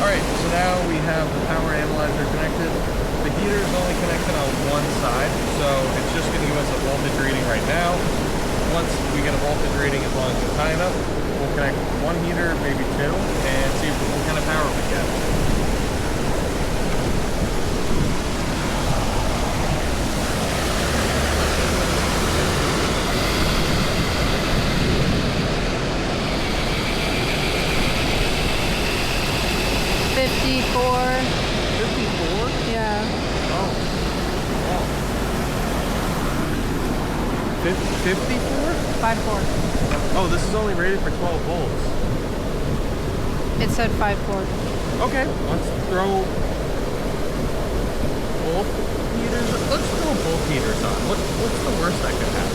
Alright, so now we have the power analyzer connected. The heater is only connected on one side, so it's just going to give us a voltage reading right now. Once we get a voltage reading, as long as it's high enough, we'll connect one heater, maybe two, and see what kind of power we get. Yeah. Oh. Wow. 54? 5.4. Oh, this is only rated for 12 volts. It said 5.4. Okay, let's throw both heaters. Let's throw both heaters on. What's the worst that could happen?